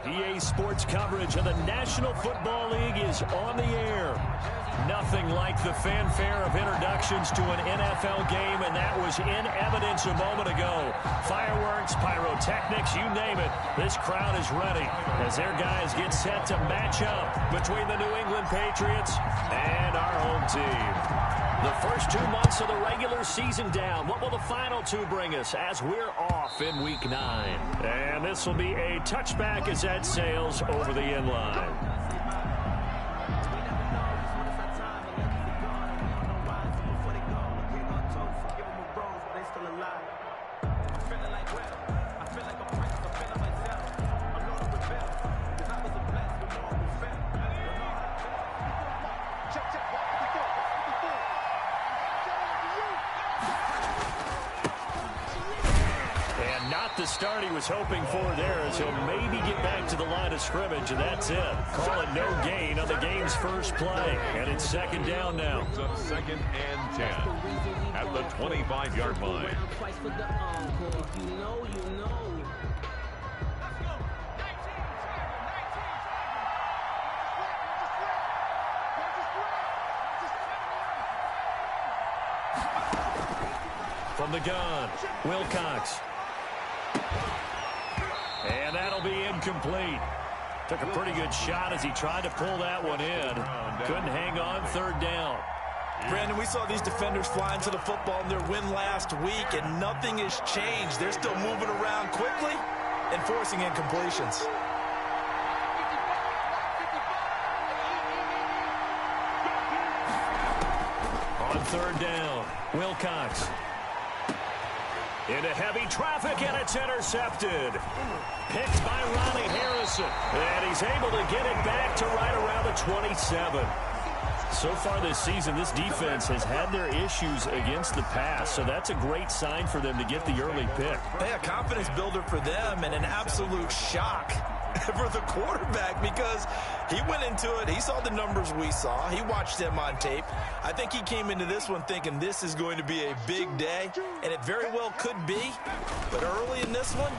EA Sports coverage of the National Football League is on the air. Nothing like the fanfare of introductions to an NFL game, and that was in evidence a moment ago. Fireworks, pyrotechnics, you name it. This crowd is ready as their guys get set to match up between the New England Patriots and our home team. The first 2 months of the regular season down. What will the final two bring us as we're off in Week 9? And this will be a touchback as that sails over the end line. The start he was hoping for there as he'll maybe get back to the line of scrimmage, and that's it. Call it no gain on the game's first play, and it's second down now. It's up 2nd and 10 at the 25-yard line. From the gun, Wilcox. And that'll be incomplete. Took a pretty good shot as he tried to pull that one in. Couldn't hang on, third down. Brandon, we saw these defenders flying to the football in their win last week, and nothing has changed. They're still moving around quickly and forcing incompletions. On third down, Wilcox. Into heavy traffic, and it's intercepted. Picked by Ronnie Harrison. And he's able to get it back to right around the 27. So far this season, this defense has had their issues against the pass, so that's a great sign for them to get the early pick. Hey, a confidence builder for them and an absolute shock for the quarterback because he went into it. He saw the numbers we saw. He watched them on tape. I think he came into this one thinking this is going to be a big day, and it very well could be. But early in this one,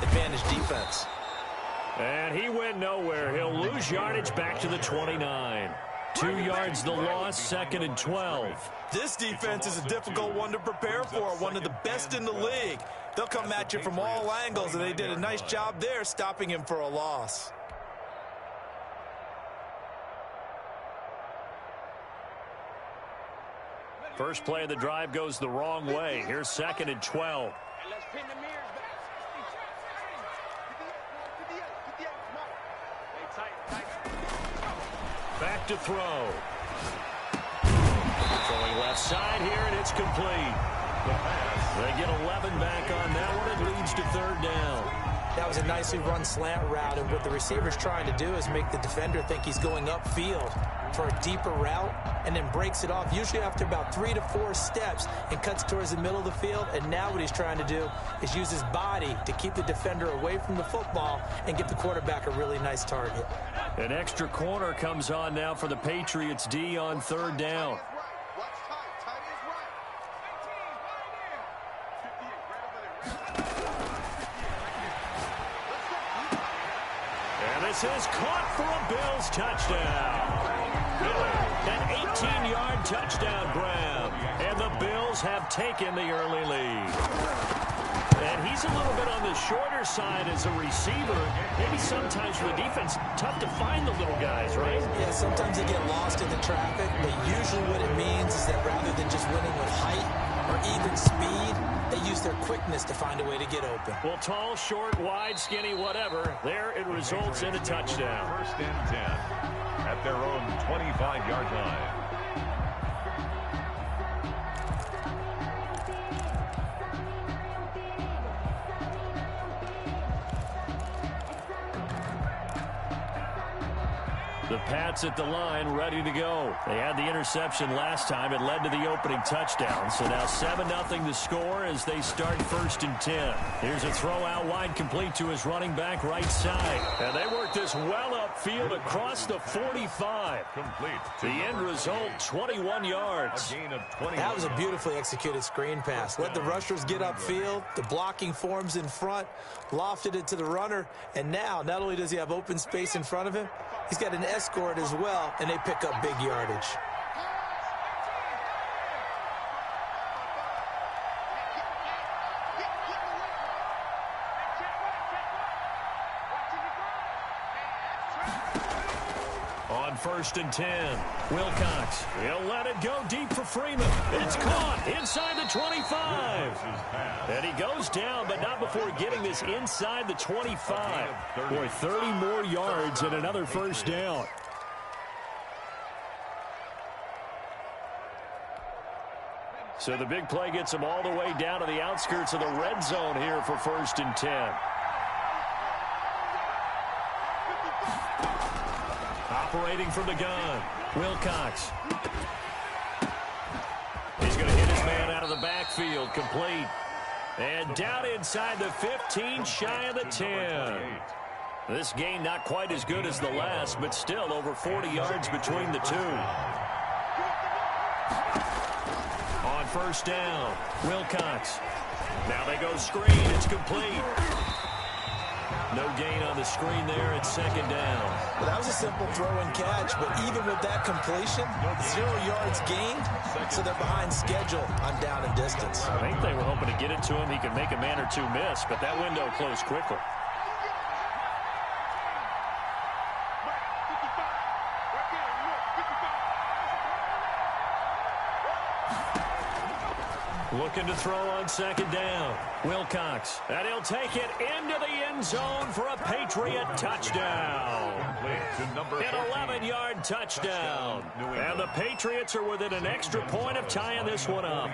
advantage defense. And he went nowhere. He'll lose yardage back to the 29. 2 yards the loss, 2nd and 12. This defense is a difficult one to prepare for, one of the best in the league. They'll come at you from all angles, and they did a nice job there stopping him for a loss. First play of the drive goes the wrong way. Here's 2nd and 12. Back to throw. Throwing left side here, and it's complete. They get 11 back on that one. It leads to third down. That was a nicely run slant route, and what the receiver's trying to do is make the defender think he's going upfield for a deeper route and then breaks it off, usually after about 3 to 4 steps, and cuts towards the middle of the field. And now what he's trying to do is use his body to keep the defender away from the football and give the quarterback a really nice target. An extra corner comes on now for the Patriots D on third down. This is caught for a Bills touchdown. An 18-yard touchdown grab. And the Bills have taken the early lead. And he's a little bit on the shorter side as a receiver. Maybe sometimes for the defense, tough to find the little guys, right? Yeah, sometimes they get lost in the traffic, but usually what it means is that rather than just winning with height or even speed, they use their quickness to find a way to get open. Well, tall, short, wide, skinny, whatever, there it results in a touchdown. 1st and 10 at their own 25-yard line. The Pats at the line, ready to go. They had the interception last time. It led to the opening touchdown. So now 7-0 the score as they start 1st and 10. Here's a throw out wide, complete to his running back right side. And they work this well upfield across the 45. Complete. The end result, 21 yards. A gain of 20. That was a beautifully executed screen pass. Let the rushers get upfield. The blocking forms in front. Lofted it to the runner. And now, not only does he have open space in front of him, he's got an escort as well, and they pick up big yardage. On 1st and 10, Wilcox. He'll let it go deep for Freeman. It's caught inside the 25. And he goes down, but not before getting this inside the 25. Boy, 30 more yards and another first down. So the big play gets him all the way down to the outskirts of the red zone here for 1st and 10. Operating from the gun, Wilcox. He's going to hit his man out of the backfield, complete. And down inside the 15, shy of the 10. This gain not quite as good as the last, but still over 40 yards between the two. On 1st down, Wilcox. Now they go screen, it's complete. No gain on the screen there at 2nd down. Well, that was a simple throw and catch, but even with that completion, 0 yards gained, so they're behind schedule on down and distance. I think they were hoping to get it to him. He could make a man or two miss, but that window closed quickly. Looking to throw on 2nd down. Wilcox. And he'll take it into the end zone for a Patriot touchdown. An 11-yard touchdown. And the Patriots are within an extra point of tying this one up.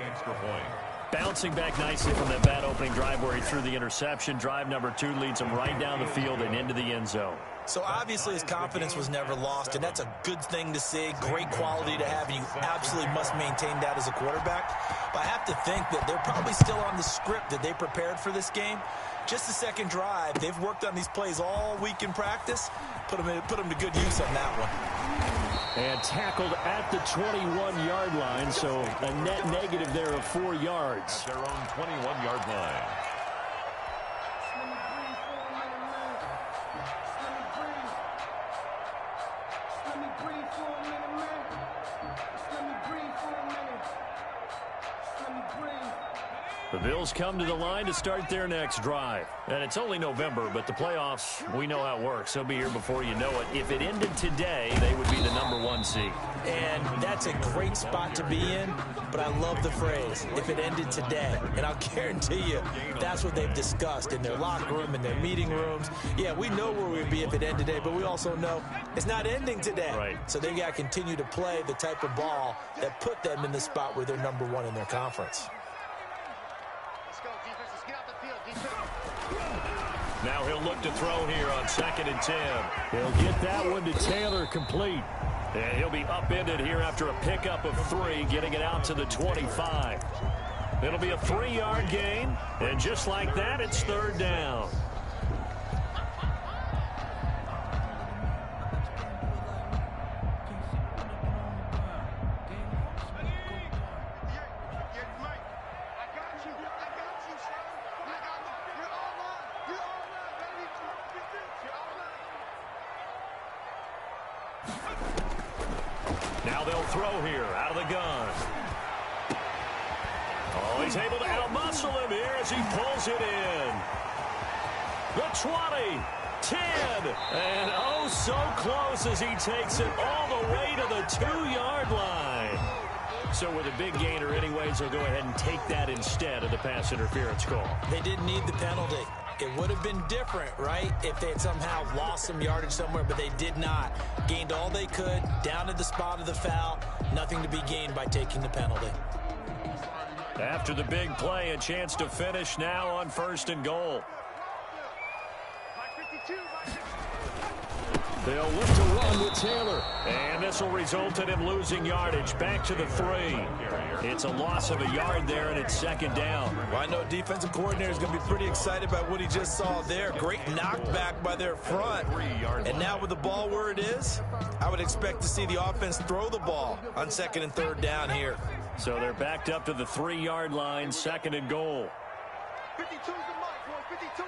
Bouncing back nicely from that bad opening drive where he threw the interception. Drive number 2 leads him right down the field and into the end zone. So obviously his confidence was never lost, and that's a good thing to see, great quality to have, and you absolutely must maintain that as a quarterback. But I have to think that they're probably still on the script that they prepared for this game. Just the second drive, they've worked on these plays all week in practice. Put them to good use on that one. And tackled at the 21-yard line, so a net negative there of 4 yards. At their own 21-yard line. The Bills come to the line to start their next drive. And it's only November, but the playoffs, we know how it works. They'll be here before you know it. If it ended today, they would be the number 1 seed. And that's a great spot to be in, but I love the phrase, if it ended today. And I'll guarantee you, that's what they've discussed in their locker room, in their meeting rooms. Yeah, we know where we'd be if it ended today, but we also know it's not ending today. Right. So they got to continue to play the type of ball that put them in the spot where they're number 1 in their conference. Now he'll look to throw here on 2nd and 10. He'll get that one to Taylor, complete. And he'll be upended here after a pickup of 3, getting it out to the 25. It'll be a 3-yard gain, and just like that, it's 3rd down. Now they'll throw here out of the gun. Oh, he's able to outmuscle him here as he pulls it in. The 20, 10, and oh, so close as he takes it all the way to the 2-yard line. So with a big gainer anyways, they'll go ahead and take that instead of the pass interference call. They didn't need the penalty. It would have been different, right, if they had somehow lost some yardage somewhere, but they did not. Gained all they could, down to the spot of the foul. Nothing to be gained by taking the penalty. After the big play, a chance to finish now on 1st and goal. They'll look to run with Taylor. And this will result in him losing yardage. Back to the 3. It's a loss of a yard there, and it's second down. Well, I know defensive coordinator is going to be pretty excited by what he just saw there. Great knockback by their front. And now with the ball where it is, I would expect to see the offense throw the ball on 2nd and 3rd down here. So they're backed up to the 3-yard line, 2nd and goal. 52's the mark, boy, 52.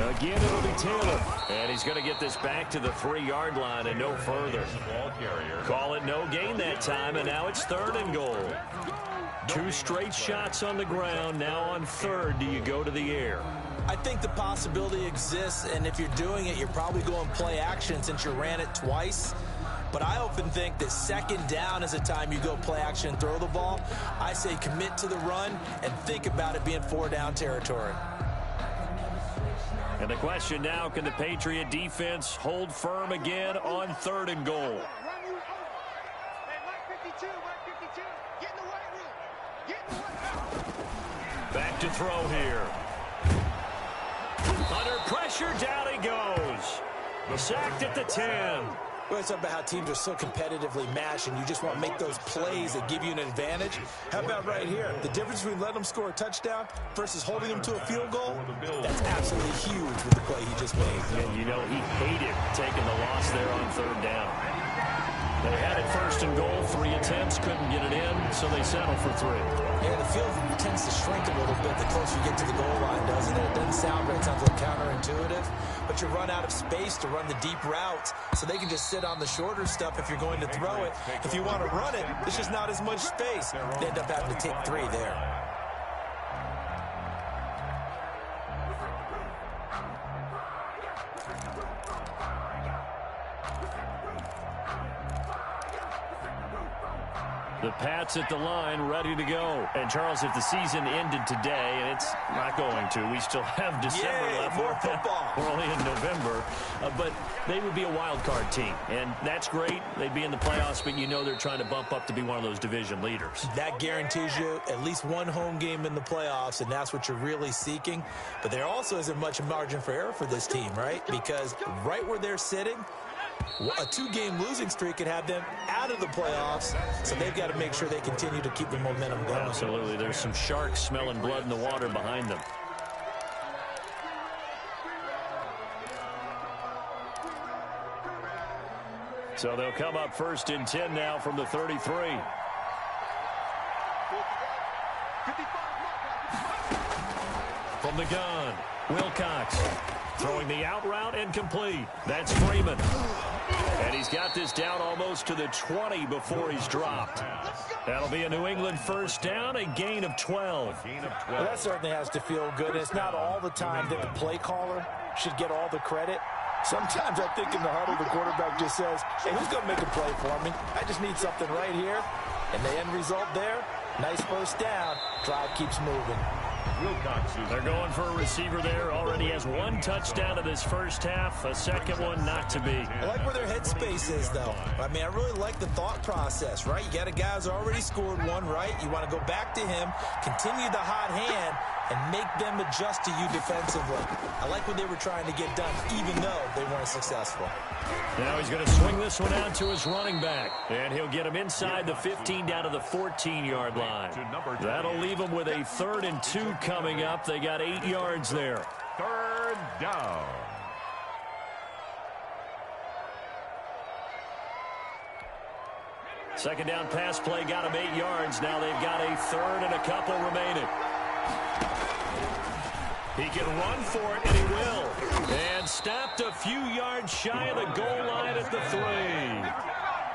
Again, it'll be Taylor. And he's going to get this back to the 3-yard line and no further. Call it no gain that time, and now it's 3rd and goal. 2 straight shots on the ground. Now on 3rd, do you go to the air? I think the possibility exists, and if you're doing it, you're probably going play action since you ran it twice. But I often think that 2nd down is a time you go play action and throw the ball. I say commit to the run and think about it being 4-down territory. And the question now, can the Patriot defense hold firm again on 3rd and goal? Back to throw here. Under pressure, down he goes. Sacked at the 10. Well, it's about how teams are so competitively matched, and you just want to make those plays that give you an advantage. How about right here? The difference between letting them score a touchdown versus holding them to a field goal, that's absolutely huge with the play he just made. And you know he hated taking the loss there on 3rd down. They had it 1st and goal, 3 attempts, couldn't get it in, so they settled for 3. Yeah, the field tends to shrink a little bit the closer you get to the goal line, doesn't it? It doesn't sound right. It sounds a little counterintuitive. But you run out of space to run the deep routes, so they can just sit on the shorter stuff if you're going to throw it. If you want to run it, there's just not as much space. They end up having to take 3 there. The Pats at the line, ready to go. And, Charles, if the season ended today, and it's not going to, we still have December left. More football. We're only in November. But they would be a wild card team, and that's great. They'd be in the playoffs, but you know they're trying to bump up to be one of those division leaders. That guarantees you at least one home game in the playoffs, and that's what you're really seeking. But there also isn't much margin for error for this team, right? Because right where they're sitting, a 2-game losing streak could have them out of the playoffs, so they've got to make sure they continue to keep the momentum going. Absolutely. There's some sharks smelling blood in the water behind them. So they'll come up 1st and 10 now from the 33. From the gun, Wilcox throwing the out route and complete. That's Freeman. And he's got this down almost to the 20 before he's dropped. That'll be a New England 1st down, a gain of 12. Well, that certainly has to feel good. It's not all the time that the play caller should get all the credit. Sometimes I think in the huddle, the quarterback just says, hey, who's going to make a play for me? I just need something right here. And the end result there, nice 1st down. Drive keeps moving. They're going for a receiver there. Already has 1 touchdown in this 1st half. A 2nd one not to be. I like where their headspace is, though. I mean, I really like the thought process, right? You got a guy who's already scored 1, right? You want to go back to him, continue the hot hand, and make them adjust to you defensively. I like what they were trying to get done, even though they weren't successful. Now he's going to swing this one out to his running back. And he'll get him inside the 15 down to the 14-yard line. That'll leave him with a 3rd and 2 coming up. They got 8 yards there. 3rd down. Second down pass play got him 8 yards. Now they've got a 3rd and a couple remaining. He can run for it, and he will. And stopped a few yards shy of the goal line at the 3.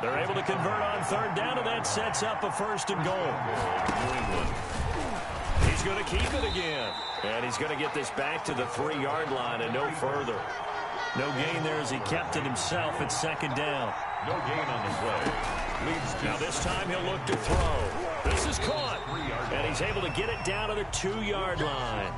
They're able to convert on 3rd down, and that sets up a 1st and goal. New England. He's going to keep it again. And he's going to get this back to the 3-yard line and no further. No gain there as he kept it himself at 2nd down. No gain on the play. Now this time he'll look to throw. This is caught. And he's able to get it down to the 2-yard line.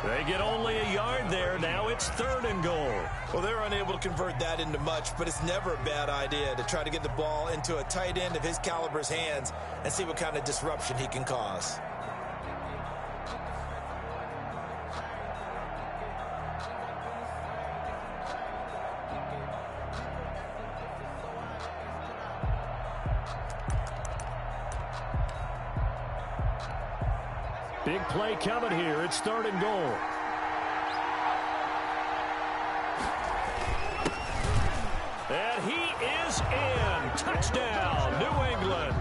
They get only a yard there. Now it's 3rd and goal. Well, they're unable to convert that into much, but it's never a bad idea to try to get the ball into a tight end of his caliber's hands and see what kind of disruption he can cause. Big play coming here. It's 3rd and goal. And he is in. Touchdown, New England.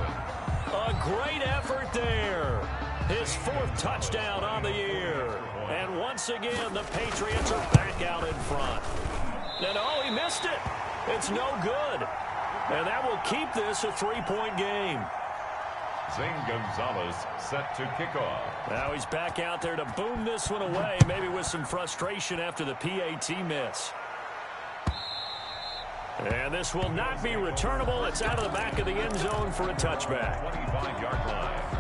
A great effort there. His 4th touchdown on the year. And once again, the Patriots are back out in front. And oh, he missed it. It's no good. And that will keep this a 3-point game. Zane Gonzalez set to kick off. Now he's back out there to boom this one away, maybe with some frustration after the PAT miss. And this will not be returnable. It's out of the back of the end zone for a touchback. 25-yard line.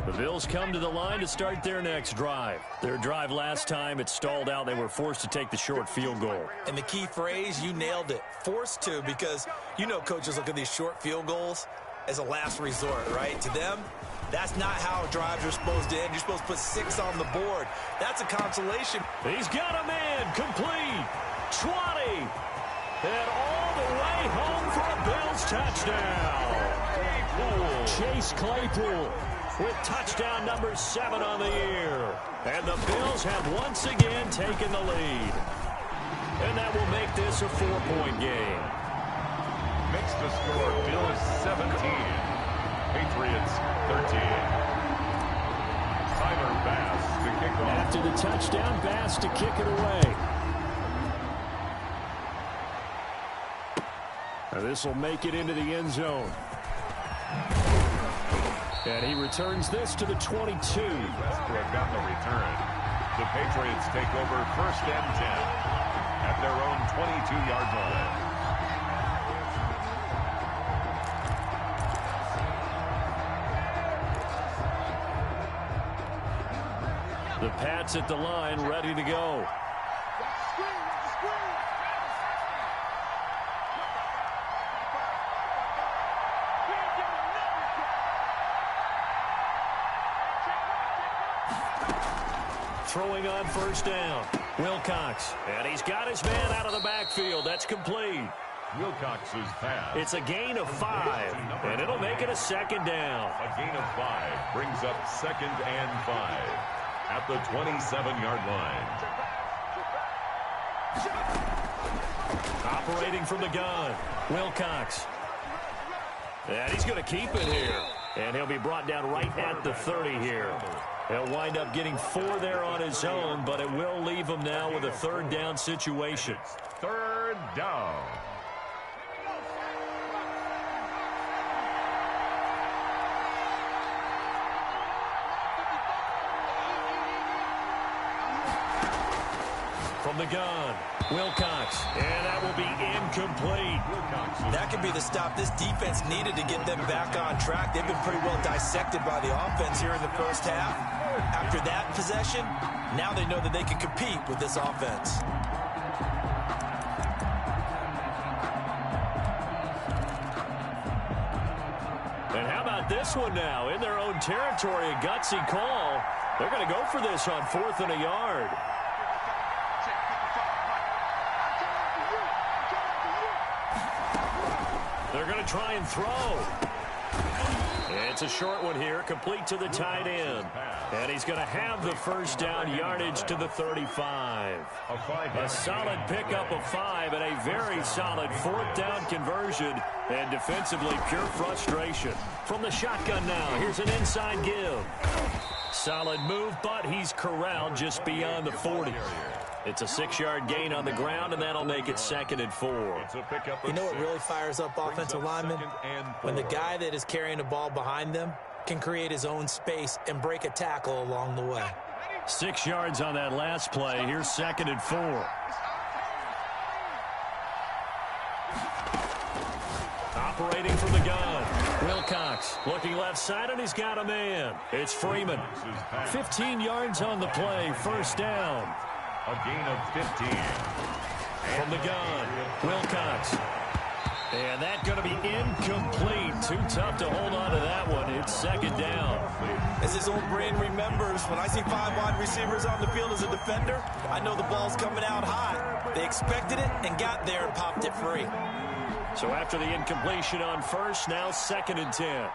The Bills come to the line to start their next drive. Their drive last time, it stalled out. They were forced to take the short field goal. And the key phrase, you nailed it, forced to, because you know coaches look at these short field goals as a last resort, right? To them, that's not how drives are supposed to end. You're supposed to put 6 on the board. That's a consolation. He's got a man, complete, 20, and all the way home for a Bills touchdown. Chase Claypool with touchdown number 7 on the year. And the Bills have once again taken the lead. And that will make this a 4-point game. Makes the score Bills 17, Patriots 13. Tyler Bass to kick off. After the touchdown, Bass to kick it away. Now this will make it into the end zone. And he returns this to the 22. To have gotten the return. The Patriots take over 1st and 10 at their own 22-yard line. The Pats at the line, ready to go. Throwing on 1st down. Wilcox. And he's got his man out of the backfield. That's complete. Wilcox's pass. It's a gain of 5. And it'll make it a 2nd down. A gain of 5 brings up 2nd and 5 at the 27-yard line. Operating from the gun. Wilcox. And he's going to keep it here. And he'll be brought down right at the 30 here. He'll wind up getting 4 there on his own, but it will leave him now with a 3rd down situation. 3rd down. From the gun, Wilcox, and that will be incomplete. That could be the stop this defense needed to get them back on track. They've been pretty well dissected by the offense here in the first half. After that possession, now they know that they can compete with this offense. And how about this one now? In their own territory, a gutsy call. They're going to go for this on 4th and a yard. They're going to try and throw. It's a short one here, complete to the tight end. And he's going to have the 1st down, yardage to the 35. A solid pickup of 5 and a very solid 4th down conversion. And defensively, pure frustration. From the shotgun now, here's an inside give. Solid move, but he's corralled just beyond the 40. It's a 6-yard gain on the ground, and that'll make it 2nd and 4. You know what really fires up offensive linemen? When the guy that is carrying the ball behind them can create his own space and break a tackle along the way. 6 yards on that last play. Here's 2nd and 4. Operating from the gun. Wilcox looking left side, and he's got a man. It's Freeman. 15 yards on the play. 1st down. A gain of 15. From the gun, Wilcox. And that's going to be incomplete. Too tough to hold on to that one. It's second down. As his old brain remembers, when I see 5 wide receivers on the field as a defender, I know the ball's coming out high. They expected it and got there and popped it free. So after the incompletion on first, now second and 10.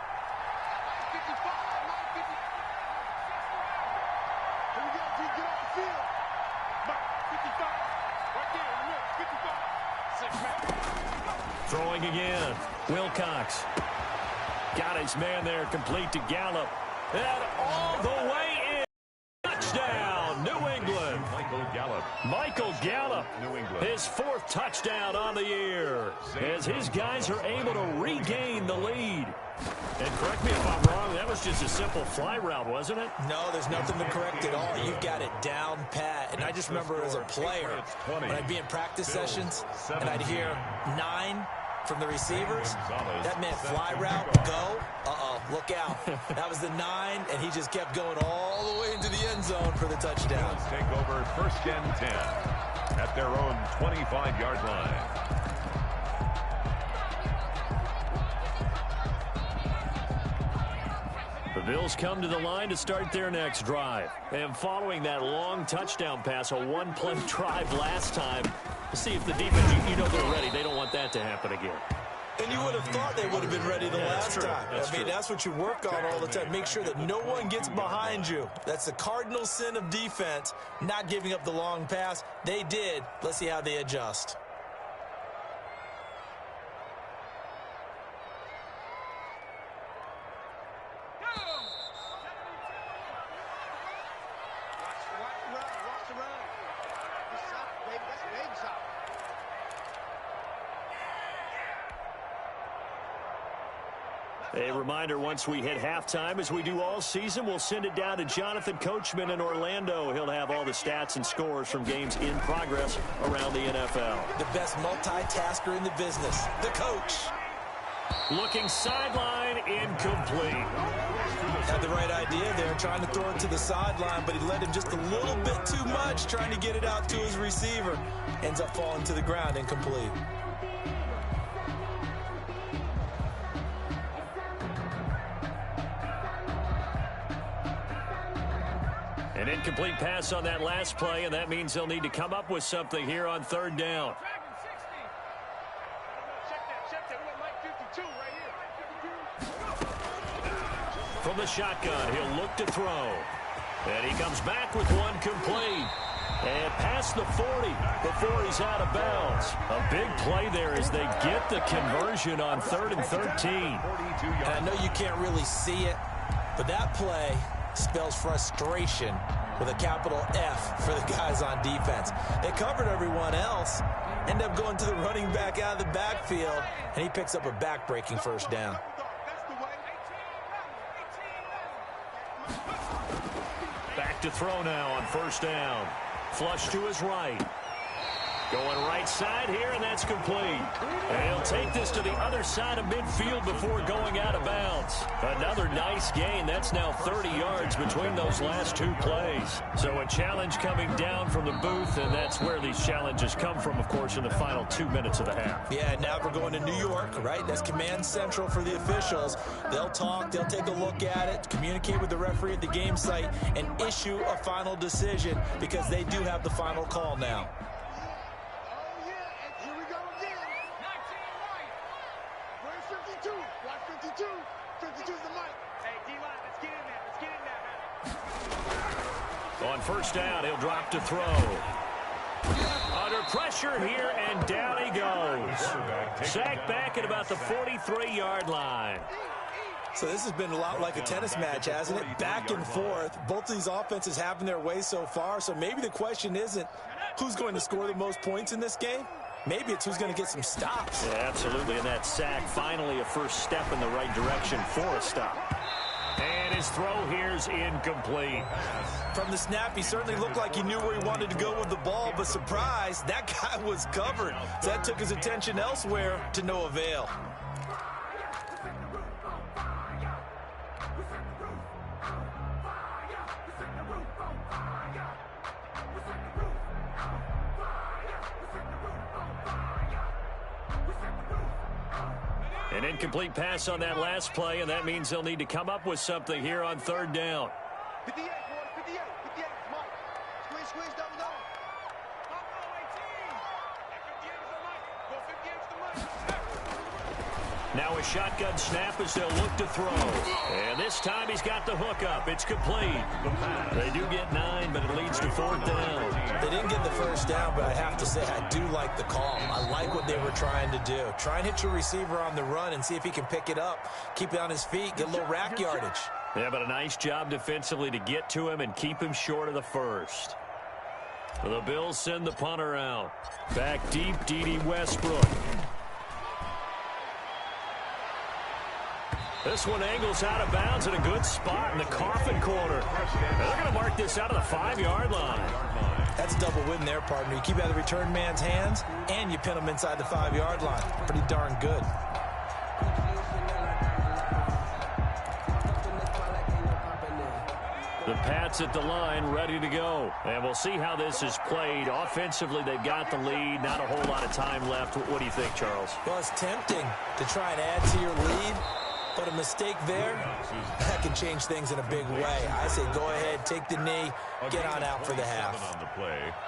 Throwing again. Wilcox. Got his man there, complete to Gallup. And all the way in. Touchdown, New England. Michael Gallup. New England. His 4th touchdown on the year. As his guys are able to regain the lead. And correct me if I'm wrong, that was just a simple fly route, wasn't it? No, there's nothing to correct at all. You've got it down pat. And I just remember as a player, when I'd be in practice sessions, and I'd hear 9 from the receivers, that meant fly route, go, look out. That was the 9, and he just kept going all the way into the end zone for the touchdown. Let's take over first and 10 at their own 25-yard line. The Bills come to the line to start their next drive. And following that long touchdown pass, a one-play drive last time, see if the defense, you know they're ready. They don't want that to happen again. And you would have thought they would have been ready the last time. That's true. That's what you work on all the time. Make sure that no one gets behind you. That's the cardinal sin of defense, not giving up the long pass. They did. Let's see how they adjust. A reminder, once we hit halftime, as we do all season, we'll send it down to Jonathan Coachman in Orlando. He'll have all the stats and scores from games in progress around the NFL. The best multitasker in the business, the coach. Looking sideline, incomplete. Had the right idea there, trying to throw it to the sideline, but he led him just a little bit too much, trying to get it out to his receiver. Ends up falling to the ground, incomplete. An incomplete pass on that last play, and that means they'll need to come up with something here on third down. From the shotgun, he'll look to throw. And he comes back with one complete. And past the 40 before he's out of bounds. A big play there as they get the conversion on 3rd and 13. And I know you can't really see it, but that play spells frustration with a capital F for the guys on defense. They covered everyone else, end up going to the running back out of the backfield, and he picks up a back-breaking first down. Back to throw now on first down. Flush to his right. Going right side here, and that's complete. And he'll take this to the other side of midfield before going out of bounds. Another nice gain. That's now 30 yards between those last 2 plays. So a challenge coming down from the booth, and that's where these challenges come from, of course, in the final 2 minutes of the half. Yeah, now we're going to New York, right? That's command central for the officials. They'll talk, they'll take a look at it, communicate with the referee at the game site, and issue a final decision because they do have the final call now. On first down, he'll drop to throw. Under pressure here, and down he goes. Sacked back at about the 43-yard line. So this has been a lot like a tennis match, hasn't it? Back and forth. Both of these offenses having their way so far, so maybe the question isn't who's going to score the most points in this game. Maybe it's who's going to get some stops. Yeah, absolutely, and that sack finally a first step in the right direction for a stop. And his throw here's incomplete. From the snap, he certainly looked like he knew where he wanted to go with the ball, but surprise, that guy was covered. So that took his attention elsewhere to no avail. An incomplete pass on that last play, and that means they'll need to come up with something here on third down. 58, boy, 58, 58, Mike. Squeeze, double, double. Now a shotgun snap as they'll look to throw. And this time he's got the hook up. It's complete. They do get 9, but it leads to fourth down. They didn't get the first down, but I have to say I do like the call. I like what they were trying to do. Try and hit your receiver on the run and see if he can pick it up. Keep it on his feet. Get a little rack yardage. Yeah, but a nice job defensively to get to him and keep him short of the first. The Bills send the punter out. Back deep, Tiriee Westbrook. This one angles out of bounds in a good spot in the coffin corner. They're going to mark this out of the 5-yard line. That's a double win there, partner. You keep it out of the return man's hands, and you pin him inside the 5-yard line. Pretty darn good. The Pats at the line, ready to go. And we'll see how this is played. Offensively, they've got the lead. Not a whole lot of time left. What do you think, Charles? Well, it's tempting to try and add to your lead. But a mistake there, that can change things in a big way. I say go ahead, take the knee, get on out for the half.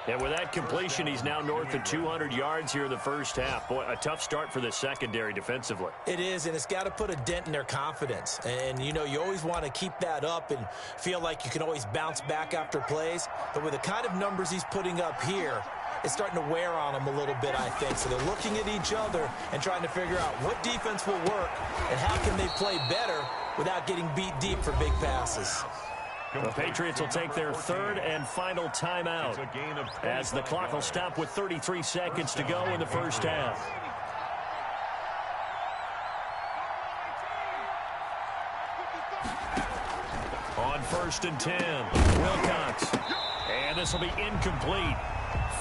And with that completion, he's now north of 200 yards here in the first half. Boy, a tough start for the secondary defensively. It is, and it's got to put a dent in their confidence. And, you know, you always want to keep that up and feel like you can always bounce back after plays. But with the kind of numbers he's putting up here, it's starting to wear on them a little bit, I think. So they're looking at each other and trying to figure out what defense will work and how can they play better without getting beat deep for big passes. The Patriots will take their third and final timeout as the clock will stop with 33 seconds to go in the first half. On 1st and 10, Wilcox. And this will be incomplete.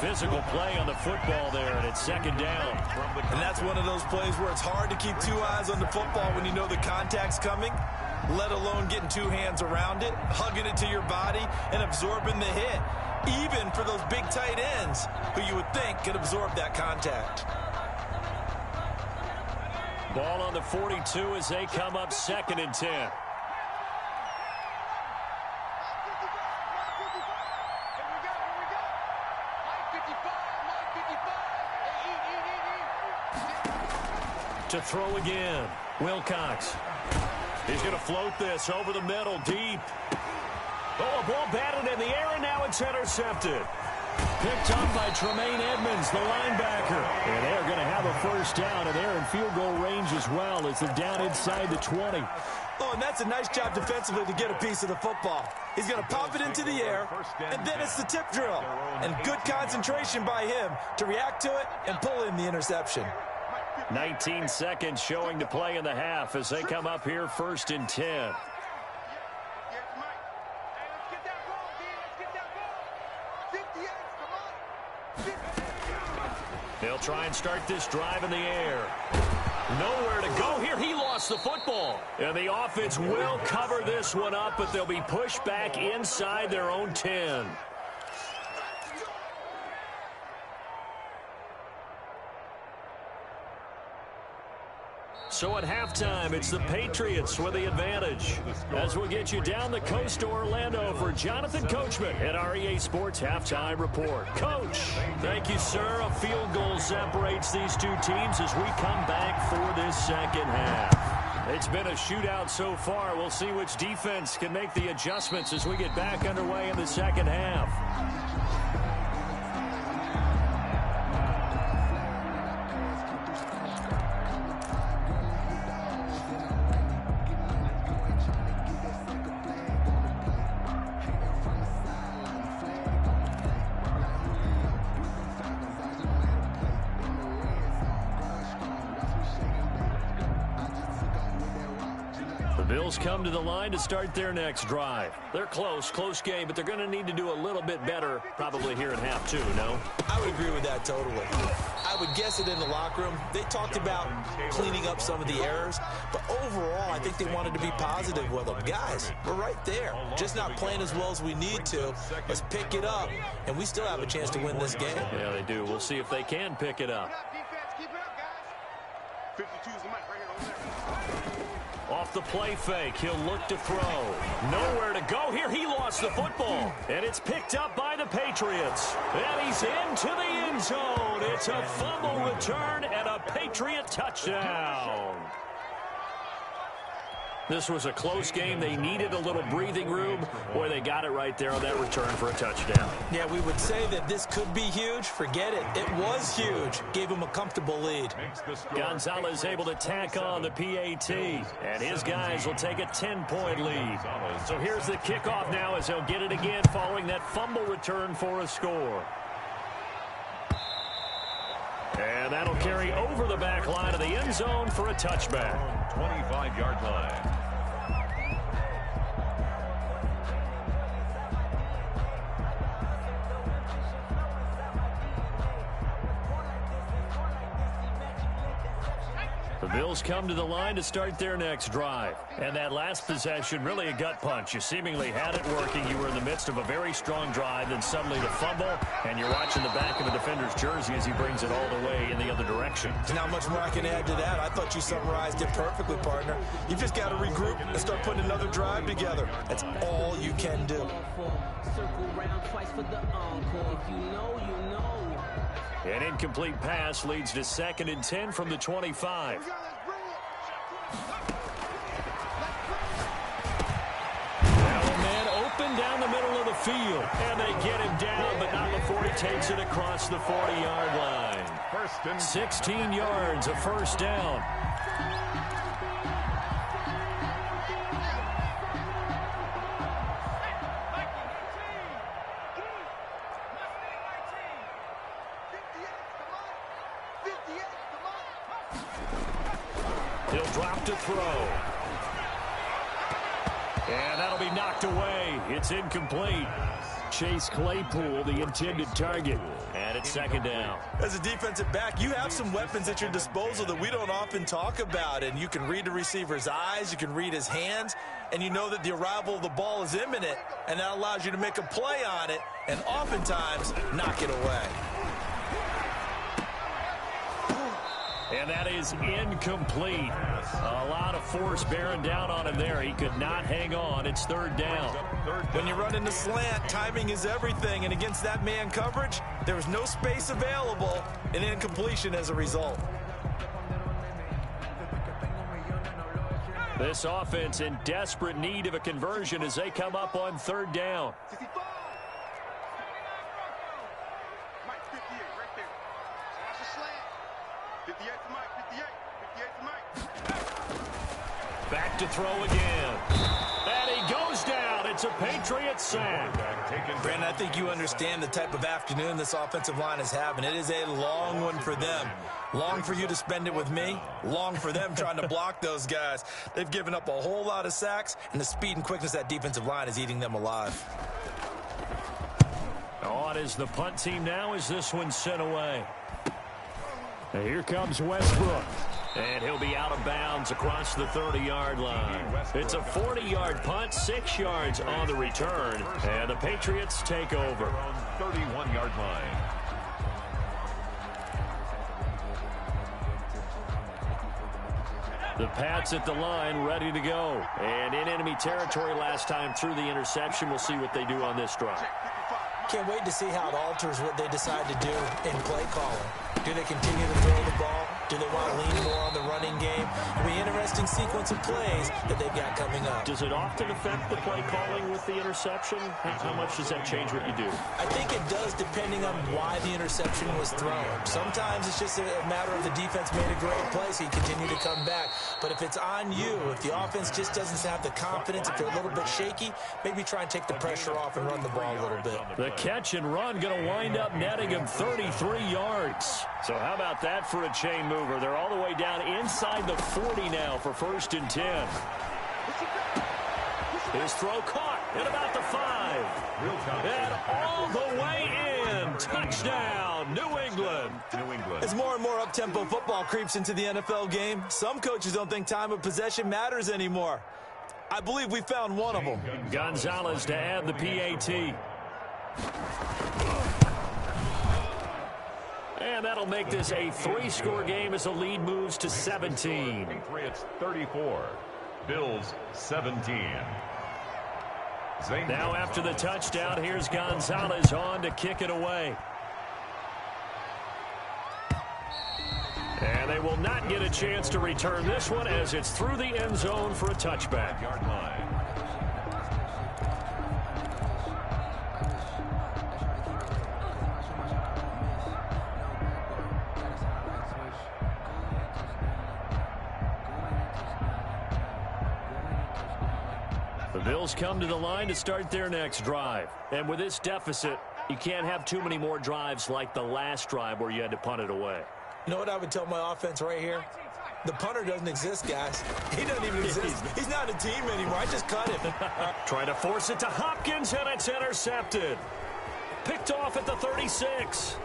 Physical play on the football there, and it's second down. And that's one of those plays where it's hard to keep 2 eyes on the football when you know the contact's coming, let alone getting 2 hands around it, hugging it to your body, and absorbing the hit, even for those big tight ends who you would think could absorb that contact. Ball on the 42 as they come up 2nd and 10. To throw again, Wilcox. He's going to float this over the middle, deep. Oh, a ball batted in the air, and now it's intercepted. Picked up by Tiriee Madden, the linebacker. And they're going to have a first down, and they're in field goal range as well as they're down inside the 20. Oh, and that's a nice job defensively to get a piece of the football. He's going to pop it into the air, and then it's the tip drill. And good concentration by him to react to it and pull in the interception. 19 seconds showing to play in the half as they come up here 1st and 10. They'll try and start this drive in the air. Nowhere to go here. He lost the football. And the offense will cover this one up, but they'll be pushed back inside their own 10. So at halftime, it's the Patriots with the advantage. As we'll get you down the coast to Orlando for Jonathan Coachman at our EA Sports Halftime Report. Coach, thank you, sir. A field goal separates these two teams as we come back for this second half. It's been a shootout so far. We'll see which defense can make the adjustments as we get back underway in the second half. Bills come to the line to start their next drive. They're close game, but they're going to need to do a little bit better probably here in half 2, no? I would agree with that totally. I would guess it in the locker room. They talked about cleaning up some of the errors, but overall, I think they wanted to be positive with them. Guys, we're right there. Just not playing as well as we need to. Let's pick it up, and we still have a chance to win this game. Yeah, they do. We'll see if they can pick it up. 52 is the mic right here over there. Off the play fake, he'll look to throw. Nowhere to go here. He lost the football. And it's picked up by the Patriots. And he's into the end zone. It's a fumble return and a Patriot touchdown. This was a close game. They needed a little breathing room. Boy, they got it right there on that return for a touchdown. Yeah, we would say that this could be huge. Forget it. It was huge. Gave him a comfortable lead. Gonzalez able to tack on the PAT. And his guys will take a 10-point lead. So here's the kickoff now as he'll get it again following that fumble return for a score. And that'll carry over the back line of the end zone for a touchback. 25-yard line. The Bills come to the line to start their next drive. And that last possession, really a gut punch. You seemingly had it working. You were in the midst of a very strong drive, then suddenly the fumble, and you're watching the back of a defender's jersey as he brings it all the way in the other direction. There's not much more I can add to that. I thought you summarized it perfectly, partner. You just got to regroup and start putting another drive together. That's all you can do. Circle round twice for the encore. If you know, you know. An incomplete pass leads to 2nd and 10 from the 25. Now a man open down the middle of the field. And they get him down, but not before he takes it across the 40-yard line. 16 yards, a first down. He'll drop to throw. And that'll be knocked away. It's incomplete. Chase Claypool, the intended target. And it's 2nd down. As a defensive back, you have some weapons at your disposal that we don't often talk about. And you can read the receiver's eyes, you can read his hands, and you know that the arrival of the ball is imminent. And that allows you to make a play on it and oftentimes knock it away. And that is incomplete. A lot of force bearing down on him there. He could not hang on. It's 3rd down. When you run into slant, timing is everything. And against that man coverage, there was no space available, and incompletion as a result. This offense in desperate need of a conversion as they come up on 3rd down. 65. Mike, 58 right there. Watch the slant. 58 to Mike, 58. 58 to Mike. Back to throw again. And he goes down. It's a Patriot sack. Brandon, I think you understand the type of afternoon this offensive line is having. It is a long one for them. Long for you to spend it with me. Long for them trying to block those guys. They've given up a whole lot of sacks, and the speed and quickness of that defensive line is eating them alive. On is the punt team now as this one's sent away. And here comes Westbrook. And he'll be out of bounds across the 30-yard line. It's a 40-yard punt, 6 yards on the return. And the Patriots take over. 31-yard line. The Pats at the line, ready to go. And in enemy territory last time through the interception. We'll see what they do on this drive. Can't wait to see how it alters what they decide to do in play calling. Do they continue to throw the ball? Do they want to lean more on the running game? It'll be an interesting sequence of plays that they've got coming up. Does it often affect the play calling with the interception? How much does that change what you do? I think it does depending on why the interception was thrown. Sometimes it's just a matter of the defense made a great play, so you continue to come back. But if it's on you, if the offense just doesn't have the confidence, if they're a little bit shaky, maybe try and take the pressure off and run the ball a little bit. The catch and run going to wind up netting him 33 yards. So how about that for a chain mover? They're all the way down inside the 40 now for 1st and 10. His throw caught at about the 5. And all the way in. Touchdown, New England. As more and more up-tempo football creeps into the NFL game, some coaches don't think time of possession matters anymore. I believe we found one of them. Gonzalez to add the PAT. And that'll make this a 3-score game as the lead moves to 17. Patriots 34, Bills 17. Now after the touchdown, here's Gonzalez on to kick it away. And they will not get a chance to return this one as it's through the end zone for a touchback. Yard line. The Bills come to the line to start their next drive. And with this deficit, you can't have too many more drives like the last drive where you had to punt it away. You know what I would tell my offense right here? The punter doesn't exist, guys. He doesn't even exist. He's not a team anymore. I just cut him. Trying to force it to Hopkins, and it's intercepted. Picked off at the 36.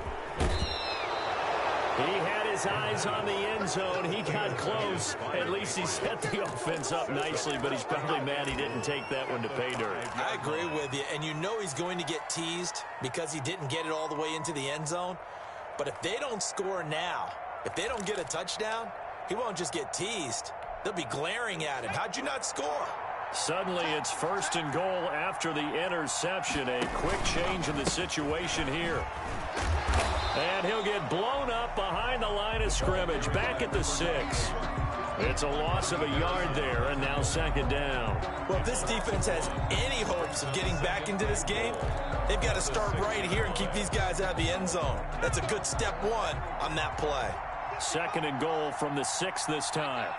He had his eyes on the end zone. He got close. At least he set the offense up nicely, but he's probably mad he didn't take that one to pay dirt. I agree with you, and you know he's going to get teased because he didn't get it all the way into the end zone. But if they don't score now, if they don't get a touchdown, he won't just get teased. They'll be glaring at him. How'd you not score? Suddenly it's 1st and goal after the interception. A quick change in the situation here. And he'll get blown up behind the line of scrimmage, back at the 6. It's a loss of a yard there, and now 2nd down. Well, if this defense has any hopes of getting back into this game, they've got to start right here and keep these guys out of the end zone. That's a good step 1 on that play. 2nd and goal from the 6 this time.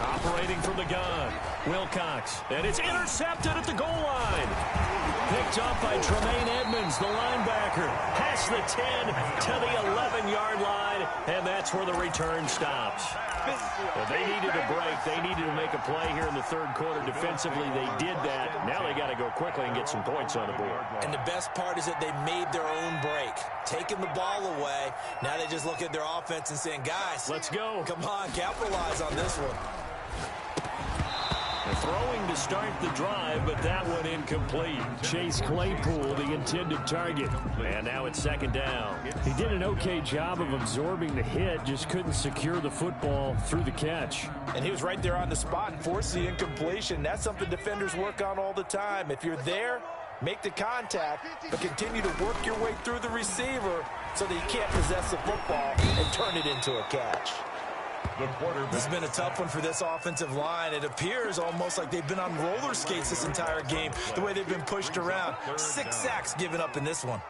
Operating from the gun, Wilcox, and it's intercepted at the goal line. Picked up by Tremaine Edmonds, the linebacker, past the 10 to the 11-yard line, and that's where the return stops. Well, they needed a break. They needed to make a play here in the 3rd quarter. Defensively, they did that. Now they got to go quickly and get some points on the board. And the best part is that they made their own break, taking the ball away. Now they just look at their offense and saying, guys, let's go. Come on, capitalize on this one. Throwing to start the drive, but that one incomplete. Chase Claypool, the intended target. And now it's 2nd down. He did an okay job of absorbing the hit, just couldn't secure the football through the catch. And he was right there on the spot and forced the incompletion. That's something defenders work on all the time. If you're there, make the contact, but continue to work your way through the receiver so that you can't possess the football and turn it into a catch. This has been a tough one for this offensive line. It appears almost like they've been on roller skates this entire game, the way they've been pushed around. 6 sacks given up in this one.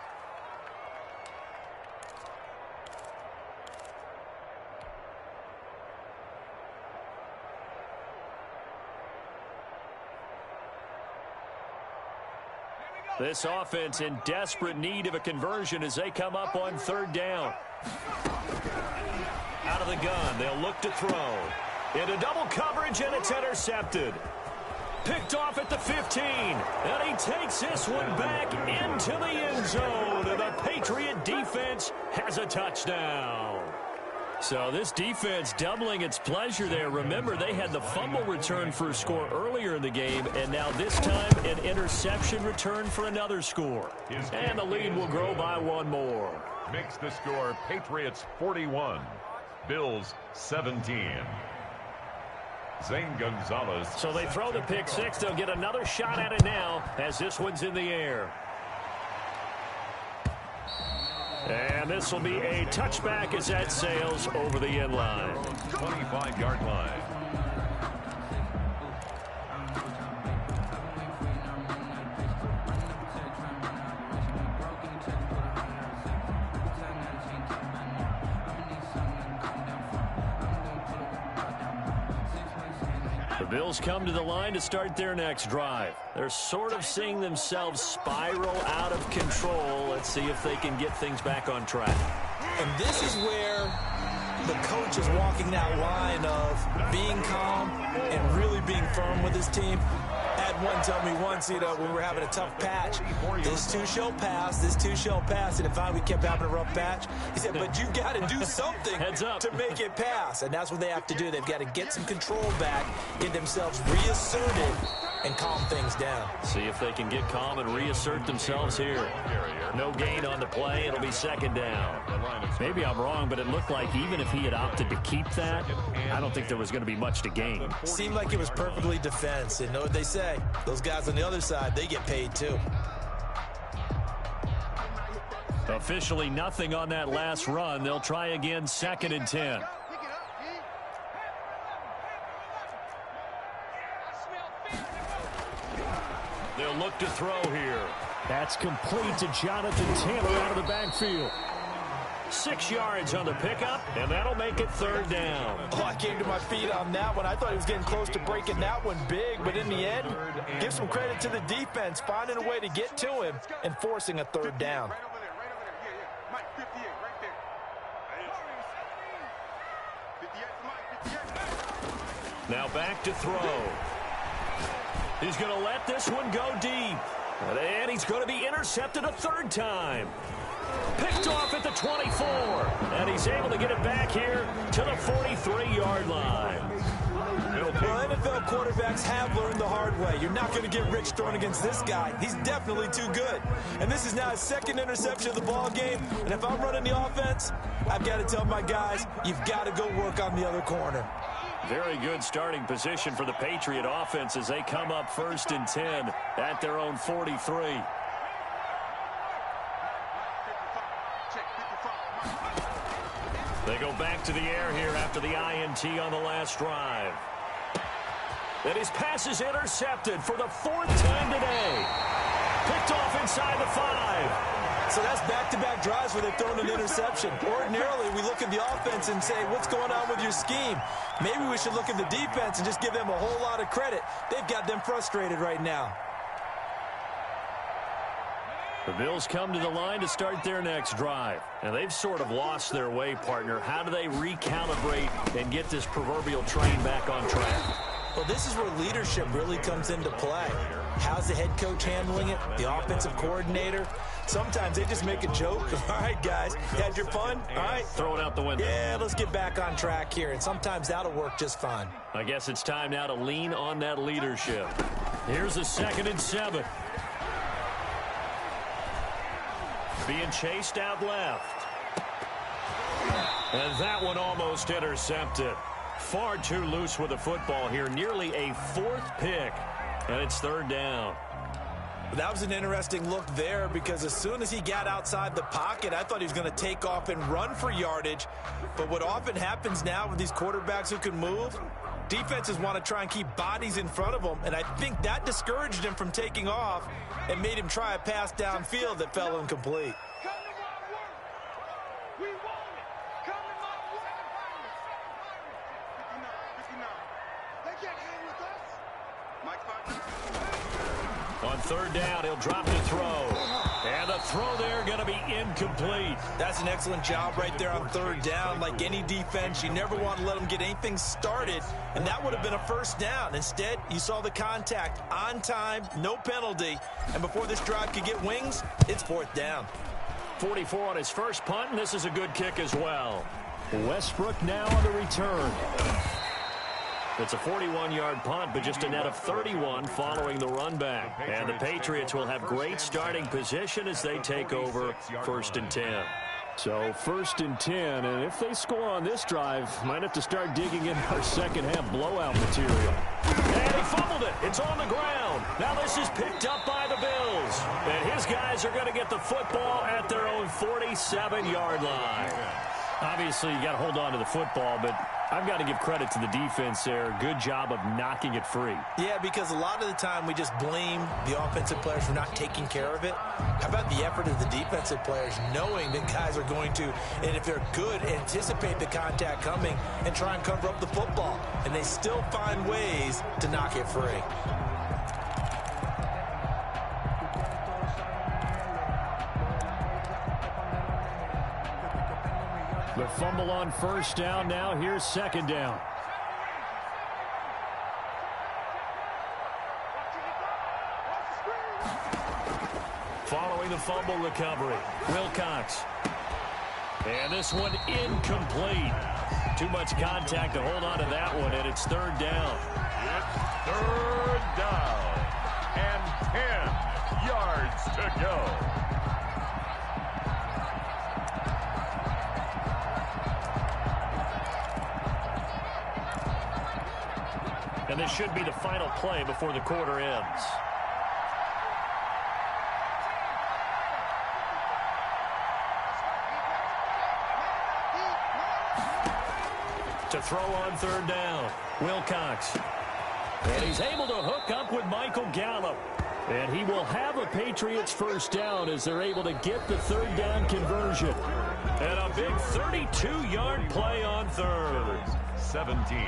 This offense in desperate need of a conversion as they come up on 3rd down. Out of the gun, they'll look to throw. Into double coverage, and it's intercepted. Picked off at the 15, and he takes this one back into the end zone, and the Patriot defense has a touchdown. So this defense doubling its pleasure there. Remember, they had the fumble return for a score earlier in the game, and now this time an interception return for another score. And the lead will grow by 1 more. Makes the score Patriots 41, Bills 17. Zane Gonzalez. So they throw the pick 6. They'll get another shot at it now as this one's in the air. And this will be a touchback as that sails over the end line. 25-yard line. The Bills come to the line to start their next drive. They're sort of seeing themselves spiral out of control. Let's see if they can get things back on track. And this is where the coach is walking that line of being calm and really being firm with his team. At one tell me once, when we were having a tough patch, this too shall pass, this too shall pass. And if we kept having a rough patch, he said, but you got to do something to make it pass. And that's what they have to do. They've got to get some control back, get themselves reasserted, and calm things down. See if they can get calm and reassert themselves here. No gain on the play. It'll be second down. Maybe I'm wrong, but it looked like even if he had opted to keep that, I don't think there was going to be much to gain. Seemed like it was perfectly defense. And know what they say? Those guys on the other side, they get paid too. Officially nothing on that last run. They'll try again, 2nd and 10. They'll look to throw here. That's complete to Jonathan Taylor out of the backfield. 6 yards on the pickup, and that'll make it 3rd down. Oh, I came to my feet on that one. I thought he was getting close to breaking that one big, but in the end, give some credit to the defense, finding a way to get to him and forcing a 3rd down. Right over there. Yeah. Mike, 58, right there. 58 for Mike, 58. Now back to throw. He's going to let this one go deep. And he's going to be intercepted a 3rd time. Picked off at the 24. And he's able to get it back here to the 43-yard line. Well, NFL quarterbacks have learned the hard way. You're not going to get rich throwing against this guy. He's definitely too good. And this is now his 2nd interception of the ball game. And if I'm running the offense, I've got to tell my guys, you've got to go work on the other corner. Very good starting position for the Patriot offense as they come up 1st and 10 at their own 43. They go back to the air here after the INT on the last drive. And his pass is intercepted for the 4th time today. Picked off inside the 5. So that's back-to-back drives where they've thrown an interception. Ordinarily, we look at the offense and say, what's going on with your scheme? Maybe we should look at the defense and just give them a whole lot of credit. They've got them frustrated right now. The Bills come to the line to start their next drive. And they've sort of lost their way, partner. How do they recalibrate and get this proverbial train back on track? Well, this is where leadership really comes into play. How's the head coach handling it? The offensive coordinator? Sometimes they just make a joke. All right, guys, you had your fun? All right. Throw it out the window. Yeah, let's get back on track here. And sometimes that'll work just fine. I guess it's time now to lean on that leadership. Here's a 2nd and 7. Being chased out left. And that one almost intercepted. Far too loose with the football here. Nearly a 4th pick. And it's 3rd down. That was an interesting look there because as soon as he got outside the pocket, I thought he was going to take off and run for yardage. But what often happens now with these quarterbacks who can move, defenses want to try and keep bodies in front of them. And I think that discouraged him from taking off and made him try a pass downfield that fell incomplete. On 3rd down, he'll drop the throw. And the throw there going to be incomplete. That's an excellent job right there on 3rd down. Like any defense, you never want to let them get anything started, and that would have been a 1st down. Instead, you saw the contact on time, no penalty, and before this drive could get wings, it's 4th down. 44 on his first punt, and this is a good kick as well. Westbrook now on the return. It's a 41-yard punt, but just a net of 31 following the run back. And the Patriots will have great starting position as they take over 1st and 10. So 1st and 10, and if they score on this drive, might have to start digging in our second-half blowout material. And he fumbled it. It's on the ground. Now this is picked up by the Bills. And his guys are going to get the football at their own 47-yard line. Obviously, you got to hold on to the football, but I've got to give credit to the defense there. Good job of knocking it free. Yeah, because a lot of the time we just blame the offensive players for not taking care of it. How about the effort of the defensive players knowing that guys are going to, and if they're good, anticipate the contact coming and try and cover up the football. And they still find ways to knock it free. The fumble on 1st down. Now here's 2nd down. Following the fumble recovery, Wilcox. And this one incomplete. Too much contact to hold on to that one, and it's third down. It's third down. And 10 yards to go. And this should be the final play before the quarter ends. To throw on third down, Wilcox. And he's able to hook up with Michael Gallup. And he will have a Patriots first down as they're able to get the third down conversion. And a big 32-yard play on third. 17.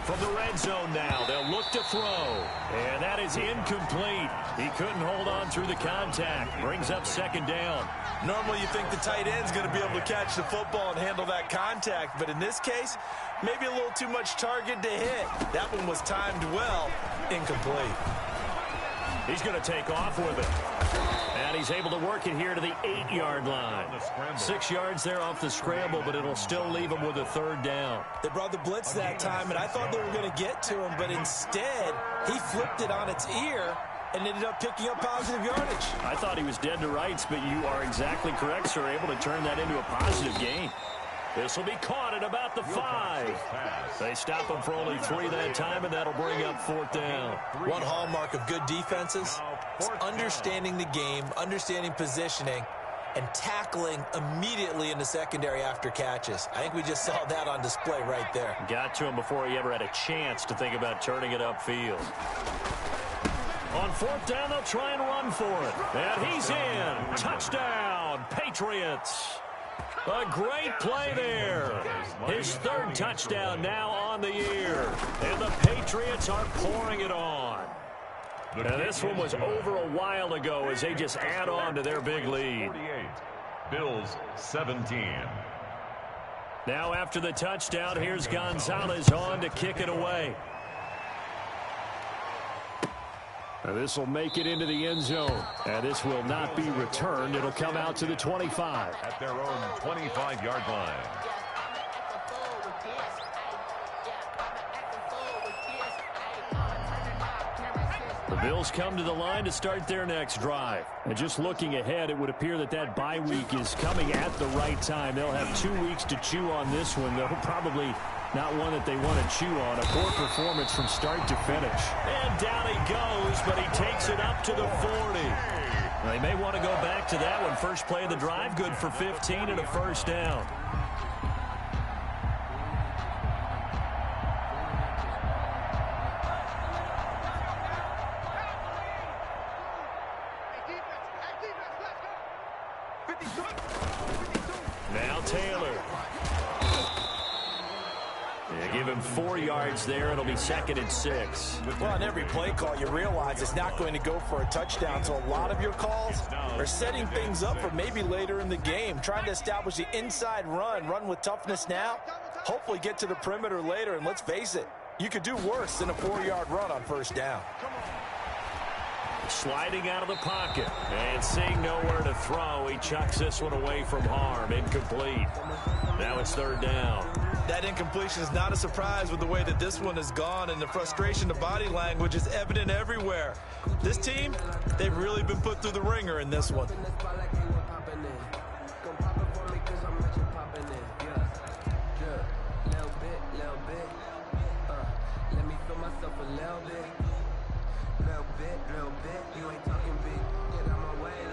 From the red zone now, they'll look to throw. And that is incomplete. He couldn't hold on through the contact. Brings up second down. Normally you think the tight end's going to be able to catch the football and handle that contact. But in this case, maybe a little too much target to hit. That one was timed well. Incomplete. He's going to take off with it. And he's able to work it here to the 8-yard line. 6 yards there off the scramble, but it'll still leave him with a third down. They brought the blitz that time, and I thought they were going to get to him, but instead, he flipped it on its ear and ended up picking up positive yardage. I thought he was dead to rights, but you are exactly correct, sir. Able to turn that into a positive gain. This will be caught at about the 5. They stop him for only 3 that time, and that'll bring up fourth down. One hallmark of good defenses is understanding the game, understanding positioning, and tackling immediately in the secondary after catches. I think we just saw that on display right there. Got to him before he ever had a chance to think about turning it upfield. On fourth down, they'll try and run for it. And he's in. Touchdown, Patriots. A great play there. His third touchdown now on the year. And the Patriots are pouring it on. And this one was over a while ago as they just add on to their big lead. Bills 17. Now after the touchdown, here's Gonzalez on to kick it away. This will make it into the end zone. And this will not be returned. It'll come out to the 25. At their own 25-yard line. The Bills come to the line to start their next drive. And just looking ahead, it would appear that that bye week is coming at the right time. They'll have 2 weeks to chew on this one, though probably not one that they want to chew on. A poor performance from start to finish. And down he goes, but he takes it up to the 40. They may want to go back to that one. First play of the drive, good for 15 and a first down. Now Taylor. Yeah, give him 4 yards there. It'll be second and 6. Well, on every play call, you realize it's not going to go for a touchdown. So a lot of your calls are setting things up for maybe later in the game, trying to establish the inside run with toughness now, hopefully get to the perimeter later. And let's face it, you could do worse than a 4-yard run on first down. Sliding out of the pocket and seeing nowhere to throw, he chucks this one away from harm. Incomplete. Now it's third down. That incompletion is not a surprise with the way that this one has gone, and the frustration of body language is evident everywhere. This team, they've really been put through the ringer in this one.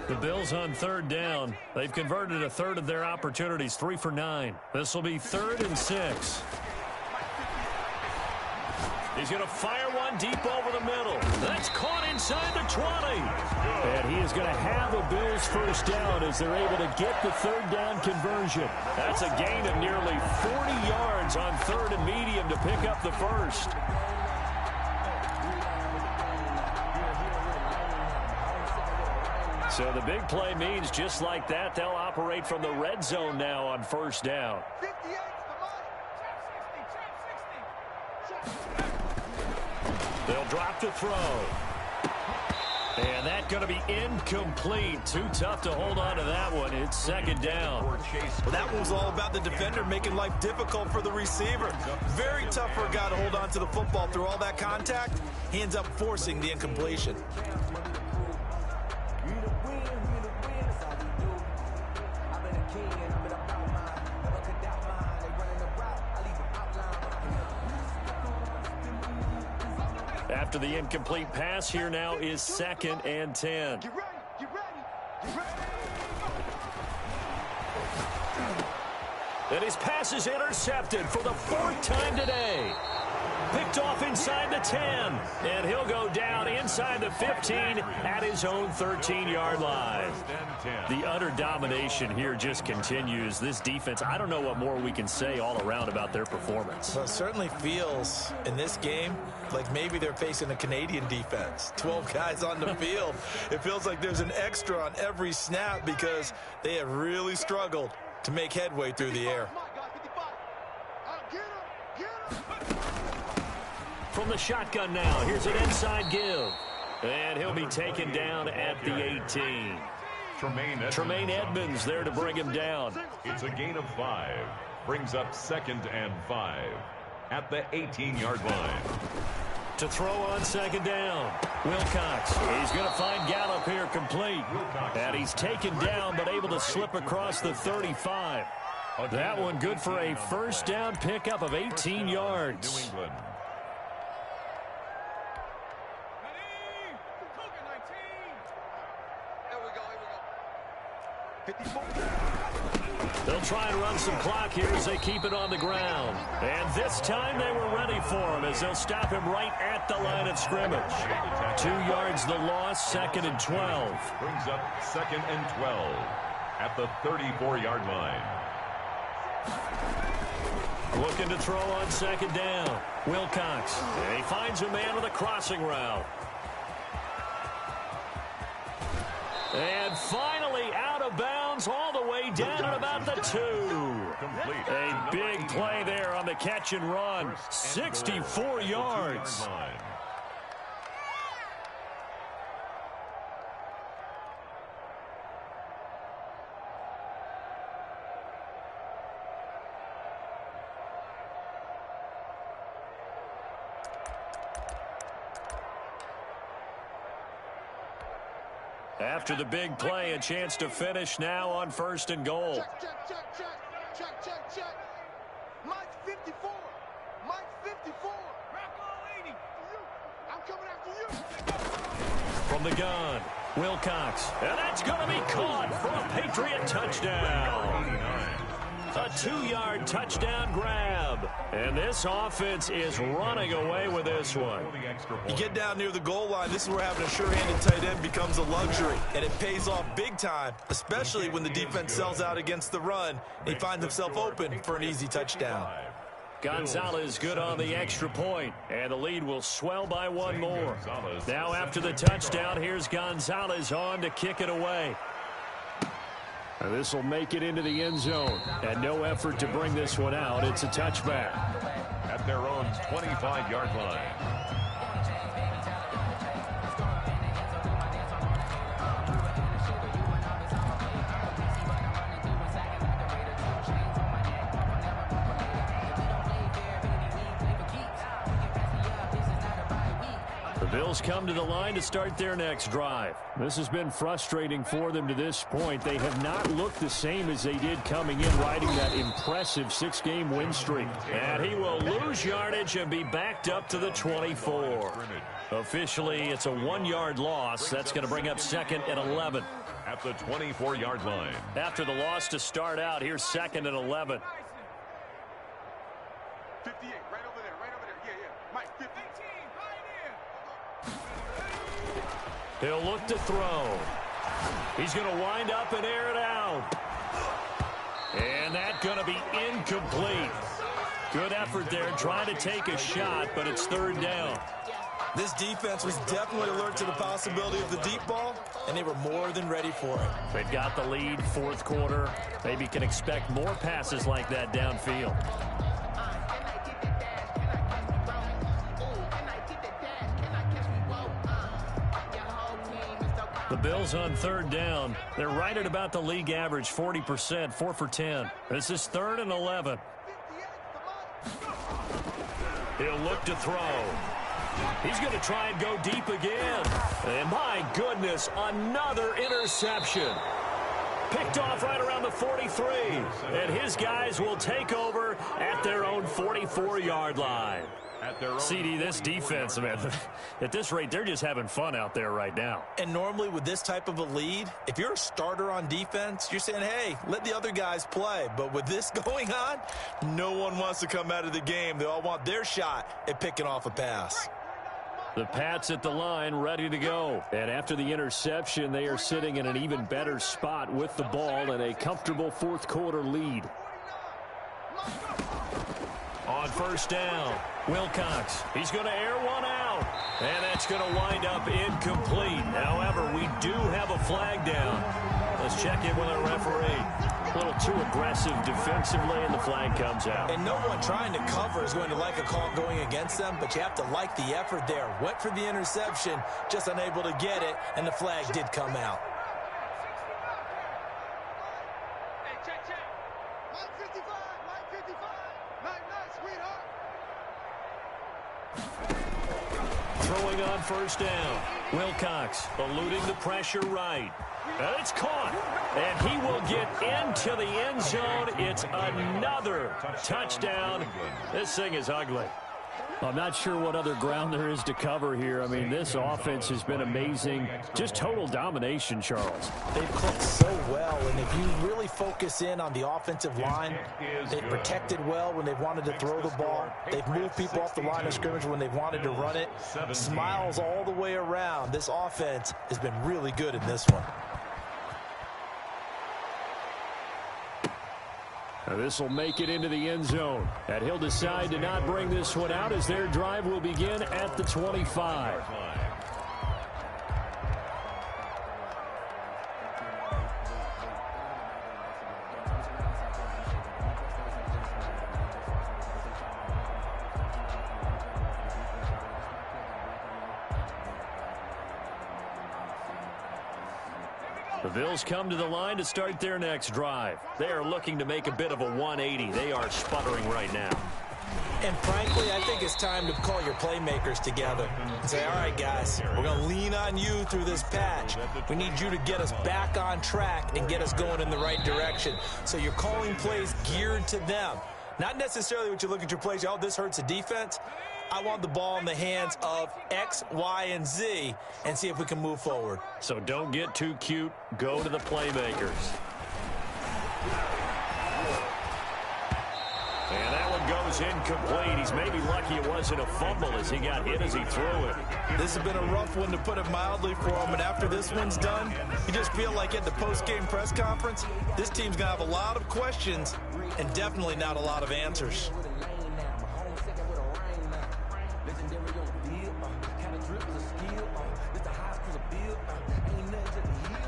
The Bills on third down. They've converted a third of their opportunities, 3 for 9. This will be 3rd and 6. He's going to fire one deep over the middle. That's caught inside the 20. And he is going to have a Bills first down as they're able to get the third down conversion. That's a gain of nearly 40 yards on 3rd and medium to pick up the first. So the big play means just like that, they'll operate from the red zone now on first down. 58. They'll drop to throw. And that's going to be incomplete. Too tough to hold on to that one. It's second down. Well, that one was all about the defender making life difficult for the receiver. Very tough for a guy to hold on to the football through all that contact. He ends up forcing the incompletion. After the incomplete pass, here now is 2nd and 10. Get ready, get ready, get ready. And his pass is intercepted for the 4th time today. Picked off inside the 10. And he'll go down inside the 15 at his own 13-yard line. The utter domination here just continues. This defense, I don't know what more we can say all around about their performance. Well, it certainly feels in this game like maybe they're facing a Canadian defense. 12 guys on the field. It feels like there's an extra on every snap because they have really struggled to make headway through the air. From the shotgun now, here's an inside give. And he'll be taken down at the 18. Tiriee Edmonds there to bring him down. It's a gain of 5. Brings up 2nd and 5 at the 18-yard line. To throw on 2nd down. Wilcox. He's going to find Gallup here complete. And he's taken down but able to slip across the 35. That one good for a first down pickup of 18 yards. New England. They'll try and run some clock here as they keep it on the ground. And this time they were ready for him as they'll stop him right at the line of scrimmage. 2 yards the loss, 2nd and 12. Brings up 2nd and 12 at the 34-yard line. Looking to throw on 2nd down. Wilcox. And he finds a man with a crossing route. And finally out of bounds all the way down at about the 2. A big play there on the catch and run. 64 yards. After the big play, a chance to finish now on 1st and goal. Check. Mike 54. Mike 54. I'm coming after you. From the gun, Wilcox. And that's going to be caught for a Patriot touchdown. A 2-yard touchdown grab. And this offense is running away with this one. You get down near the goal line, this is where having a sure-handed tight end becomes a luxury. And it pays off big time, especially when the defense sells out against the run. And he finds himself open for an easy touchdown. Gonzalez good on the extra point, and the lead will swell by 1 more. Now after the touchdown, here's Gonzalez on to kick it away. This will make it into the end zone, and no effort to bring this one out. It's a touchback. At their own 25-yard line. The Bills come to the line to start their next drive. This has been frustrating for them to this point. They have not looked the same as they did coming in, riding that impressive 6-game win streak. And he will lose yardage and be backed up to the 24. Officially, it's a 1-yard loss. That's going to bring up 2nd and 11. At the 24-yard line. After the loss to start out, here's 2nd and 11. 58, right over there. Yeah. Mike 50. He'll look to throw. He's going to wind up and air it out. And that's going to be incomplete. Good effort there trying to take a shot, but it's 3rd down. This defense was definitely alert to the possibility of the deep ball, and they were more than ready for it. They've got the lead, 4th quarter. Maybe can expect more passes like that downfield. The Bills on third down. They're right at about the league average, 40%, 4 for 10. This is 3rd and 11. He'll look to throw. He's going to try and go deep again. And my goodness, another interception. Picked off right around the 43. And his guys will take over at their own 44-yard line. CD, this defense, man, at this rate, they're just having fun out there right now. And normally with this type of a lead, if you're a starter on defense, you're saying, hey, let the other guys play. But with this going on, no one wants to come out of the game. They all want their shot at picking off a pass. The Pats at the line, ready to go. And after the interception, they are sitting in an even better spot with the ball and a comfortable fourth quarter lead. On first down, Wilcox. He's going to air one out. And that's going to wind up incomplete. However, we do have a flag down. Let's check in with our referee. A little too aggressive defensively, and the flag comes out. And no one trying to cover is going to like a call going against them, but you have to like the effort there. Went for the interception, just unable to get it, and the flag did come out. Hey, check. Mike 55, Mike 55. Night, Throwing on first down. Wilcox eluding the pressure right. And it's caught. And he will get into the end zone. It's another touchdown. This thing is ugly. I'm not sure what other ground there is to cover here. I mean, this offense has been amazing. Just total domination, Charles. They've clicked so well, and if you really focus in on the offensive line, they've protected well when they've wanted to throw the ball. They've moved people off the line of scrimmage when they've wanted to run it. Smiles all the way around. This offense has been really good in this one. Now this will make it into the end zone. And he'll decide to not bring this one out as their drive will begin at the 25. The Bills come to the line to start their next drive. They are looking to make a bit of a 180. They are sputtering right now. And frankly, I think it's time to call your playmakers together and say, all right, guys, we're going to lean on you through this patch. We need you to get us back on track and get us going in the right direction. So you're calling plays geared to them. Not necessarily what you look at your plays, oh, this hurts the defense. I want the ball in the hands of X, Y, and Z and see if we can move forward. So don't get too cute. Go to the playmakers. And that one goes incomplete. He's maybe lucky it wasn't a fumble as he got hit as he threw it. This has been a rough one, to put it mildly, for him. And after this one's done, you just feel like at the post-game press conference, this team's going to have a lot of questions and definitely not a lot of answers.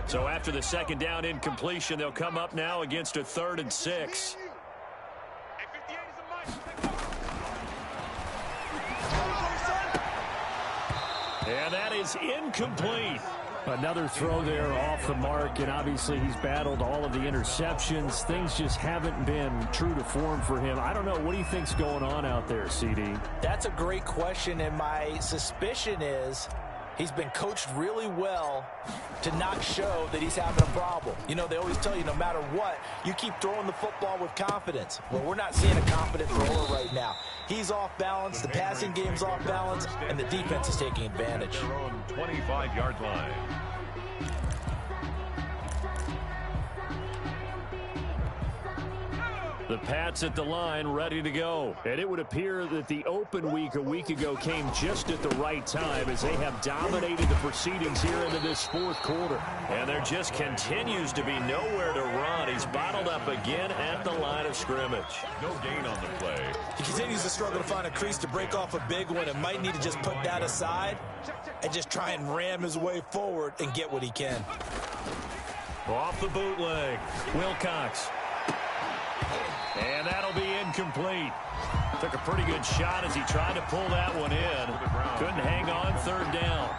So after the second down incompletion, they'll come up now against a 3rd and 6. And that is incomplete. Another throw there off the mark, and obviously he's battled all of the interceptions. Things just haven't been true to form for him. I don't know. What do you think's going on out there, CD? That's a great question, and my suspicion is he's been coached really well to not show that he's having a problem. You know, they always tell you no matter what, you keep throwing the football with confidence. Well, we're not seeing a confident thrower right now. He's off balance, the passing game's off balance, and the defense is taking advantage. Their own 25-yard line. The Pats at the line, ready to go. And it would appear that the open week a week ago came just at the right time as they have dominated the proceedings here into this fourth quarter. And there just continues to be nowhere to run. He's bottled up again at the line of scrimmage. No gain on the play. He continues to struggle to find a crease to break off a big one and might need to just put that aside and just try and ram his way forward and get what he can. Off the bootleg, Wilcox. And that'll be incomplete. Took a pretty good shot as he tried to pull that one in. Couldn't hang on 3rd down.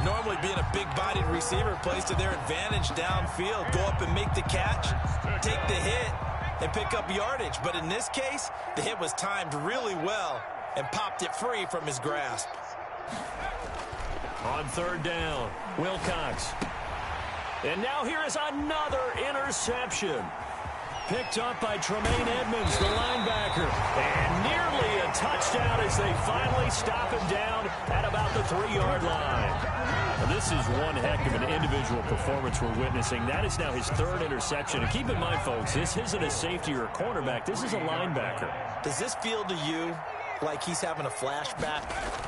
Normally being a big-bodied receiver plays to their advantage downfield. Go up and make the catch, take the hit, and pick up yardage. But in this case, the hit was timed really well and popped it free from his grasp. On third down, Wilcox. And now here is another interception. Picked up by Tiriee Edmonds, the linebacker. And nearly a touchdown as they finally stop him down at about the 3-yard line. Now, this is one heck of an individual performance we're witnessing. That is now his third interception. And keep in mind, folks, this isn't a safety or a cornerback. This is a linebacker. Does this feel to you like he's having a flashback?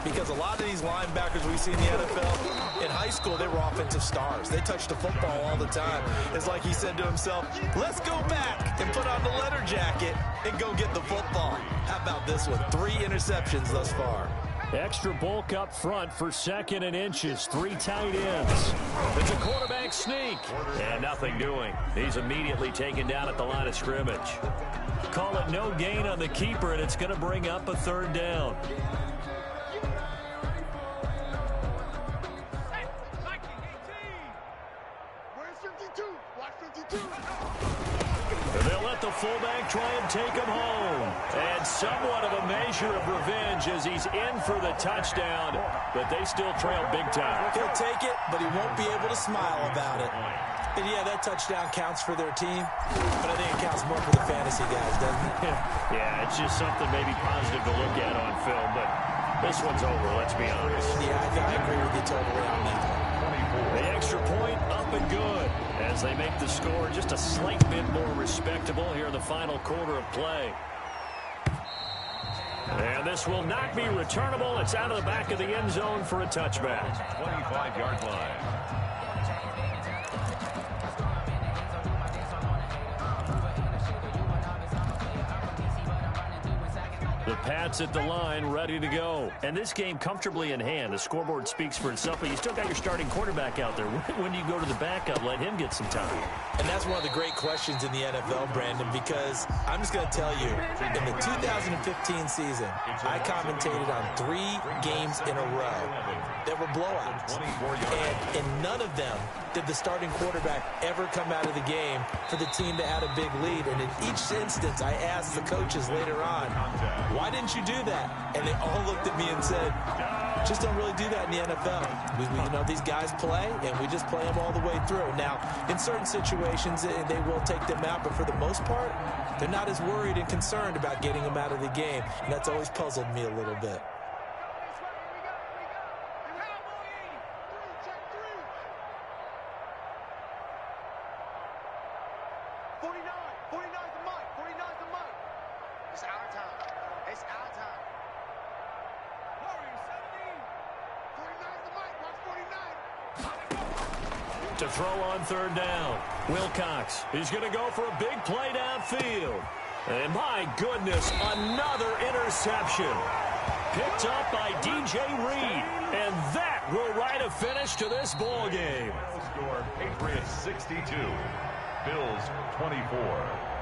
Because a lot of these linebackers we see in the NFL, in high school, they were offensive stars. They touched the football all the time. It's like he said to himself, let's go back and put on the leather jacket and go get the football. How about this one? 3 interceptions thus far. Extra bulk up front for 2nd and inches. 3 tight ends. It's a quarterback sneak. And nothing doing. He's immediately taken down at the line of scrimmage. Call it no gain on the keeper, and it's going to bring up a 3rd down. They'll let the fullback try and take him home. And somewhat of a measure of revenge as he's in for the touchdown, but they still trail big time. He'll take it, but he won't be able to smile about it. And yeah, that touchdown counts for their team, but I think it counts more for the fantasy guys, doesn't it? Yeah, it's just something maybe positive to look at on film, but this one's over, let's be honest. Yeah, I agree with you totally on that one. The extra point up and good as they make the score just a slight bit more respectable here in the final quarter of play. And this will not be returnable. It's out of the back of the end zone for a touchback. 25-yard line. The Pats at the line, ready to go. And this game comfortably in hand. The scoreboard speaks for itself, but you still got your starting quarterback out there. When do you go to the backup? Let him get some time. And that's one of the great questions in the NFL, Brandon, because I'm just going to tell you, in the 2015 season, I commentated on 3 games in a row that were blowouts. And in none of them did the starting quarterback ever come out of the game for the team that had a big lead. And in each instance, I asked the coaches later on, why didn't you do that? And they all looked at me and said, just don't really do that in the NFL. You know, these guys play, and we just play them all the way through. Now, in certain situations, they will take them out, but for the most part, they're not as worried and concerned about getting them out of the game. And that's always puzzled me a little bit. To throw on 3rd down. Wilcox, he's going to go for a big play downfield. And my goodness, another interception. Picked up by DJ Reed. And that will write a finish to this ball game. Score, Patriots 62, Bills 24.